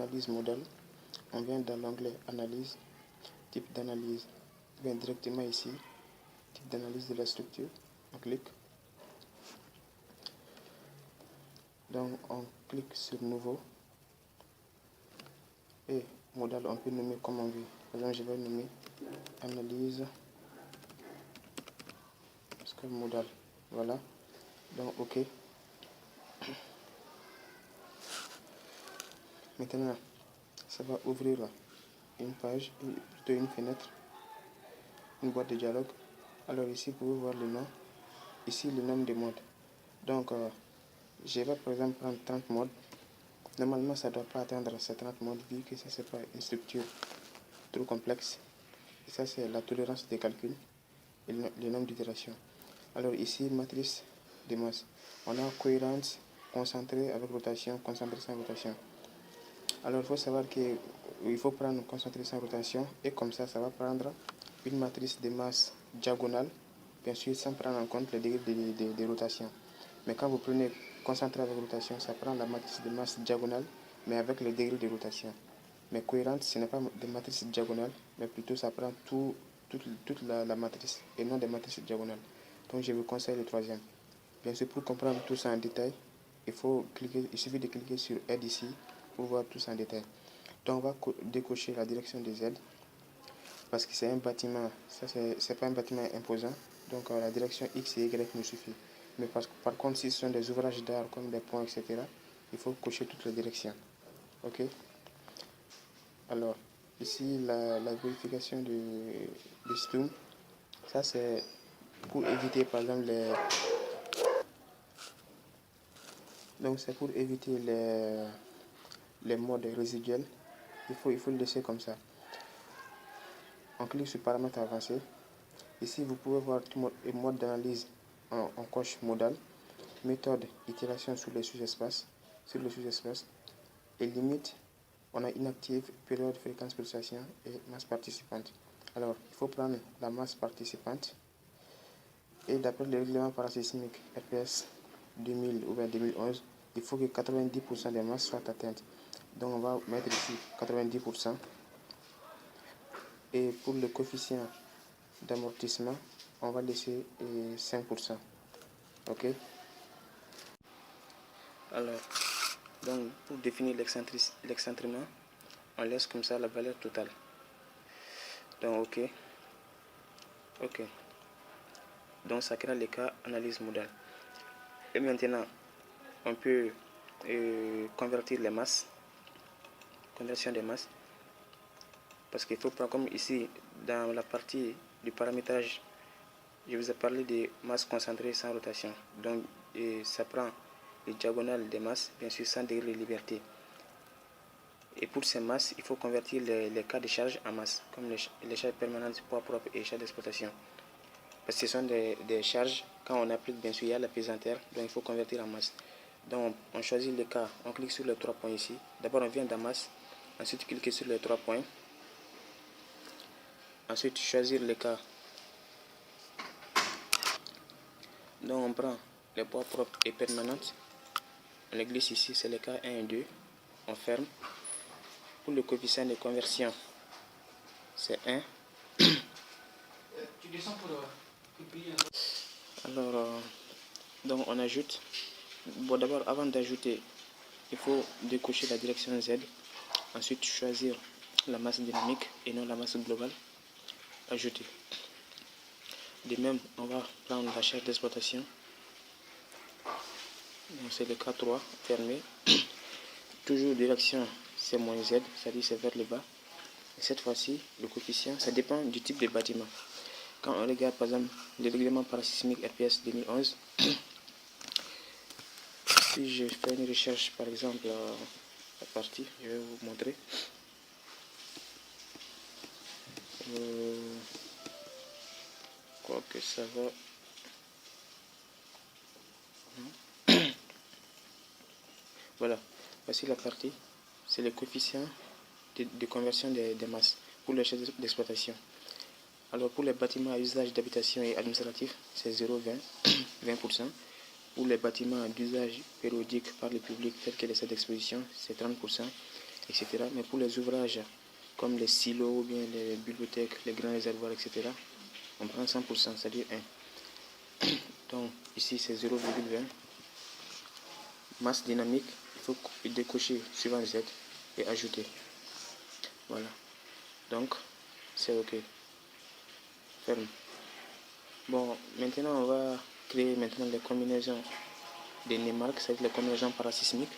analyse modèle, on vient dans l'onglet analyse, type d'analyse, on vient directement ici, type d'analyse de la structure, on clique. Donc on clique sur nouveau et modèle, on peut nommer comme on veut. Par exemple, je vais nommer analyse modèle. Voilà. Donc OK. Maintenant, ça va ouvrir une page, plutôt une fenêtre, une boîte de dialogue. Alors ici, vous pouvez voir le nom. Ici, le nombre de modes. Donc, je vais par exemple prendre 30 modes. Normalement, ça ne doit pas atteindre ces 30 modes vu que ça, c'est pas une structure trop complexe. Et ça, c'est la tolérance des calculs et le nombre d'itérations. Alors ici, matrice de masse. On a cohérence, concentré avec rotation, concentré sans rotation. Alors, il faut savoir qu'il faut prendre concentré sans rotation et comme ça, ça va prendre une matrice de masse diagonale, bien sûr, sans prendre en compte le degré de rotation. Mais quand vous prenez concentré avec rotation, ça prend la matrice de masse diagonale, mais avec le degré de rotation. Mais cohérente, ce n'est pas des matrices diagonales, mais plutôt ça prend toute la matrice et non des matrices diagonales. Donc je vous conseille le troisième. Bien sûr, pour comprendre tout ça en détail, il suffit de cliquer sur aide ici pour voir tout ça en détail. Donc on va décocher la direction des aides parce que c'est un bâtiment, ça c'est pas un bâtiment imposant, donc la direction X et Y nous suffit. Mais par contre, si ce sont des ouvrages d'art comme des ponts, etc., il faut cocher toutes les directions. Ok. Alors, ici, la vérification du Stum, ça c'est pour éviter par exemple donc c'est pour éviter les modes résiduels. Il faut le laisser comme ça. On clique sur paramètres avancés. Ici, vous pouvez voir tout le mode d'analyse en coche modal, méthode, itération sur le sous-espace, et limite, on a inactive, période, fréquence, pulsation et masse participante. Alors, il faut prendre la masse participante et d'après le règlement parasismique RPS 2000 ou bien 2011, il faut que 90% des masses soient atteintes. Donc, on va mettre ici 90%. Et pour le coefficient d'amortissement, on va laisser 5%. Ok. Alors, donc pour définir l'excentrement, on laisse comme ça la valeur totale. Donc ok. Donc ça crée le cas analyse modèle. Et maintenant, on peut convertir les masses, conversion des masses, parce qu'il faut prendre comme ici dans la partie du paramétrage, je vous ai parlé de masse concentrée sans rotation. Donc ça prend les diagonales des masses, bien sûr sans degré de liberté. Et pour ces masses, il faut convertir les cas de charge en masse, comme les charges permanentes, poids propre et charges d'exploitation. Parce que ce sont des charges, quand on applique, bien sûr, il y a la pesanteur, donc il faut convertir en masse. Donc on choisit le cas, on clique sur les 3 points ici. D'abord on vient dans masse, ensuite cliquer sur les 3 points. Ensuite choisir le cas. Donc on prend les poids propres et permanentes. On les glisse ici, c'est le cas 1 et 2. On ferme. Pour le coefficient de conversion, c'est 1. Alors, donc on ajoute. Bon, d'abord, avant d'ajouter, il faut décocher la direction Z. Ensuite, choisir la masse dynamique et non la masse globale. Ajouter. De même, on va prendre la charge d'exploitation. C'est le cas 3, fermé. Toujours direction C-Z, c'est-à-dire c'est vers le bas. Et cette fois-ci, le coefficient, ça dépend du type de bâtiment. Quand on regarde par exemple le règlement parasismique RPS 2011, si je fais une recherche par exemple la partie, je vais vous montrer. Quoi que ça va. Voilà, voici la partie. C'est le coefficient de conversion des masses pour les charges d'exploitation. Alors pour les bâtiments à usage d'habitation et administratif, c'est 0,20, 20%. Pour les bâtiments d'usage périodique par le public tels que les salles d'exposition, c'est 30%. etc. Mais pour les ouvrages comme les silos ou bien les bibliothèques, les grands réservoirs, etc., on prend 100%, c'est-à-dire 1. Donc ici c'est 0,20. Masse dynamique, il faut décocher suivant Z et ajouter. Voilà. Donc c'est OK. Ferme. Bon, maintenant on va créer maintenant les combinaisons des NEMARC, c'est-à-dire les combinaisons parasismiques.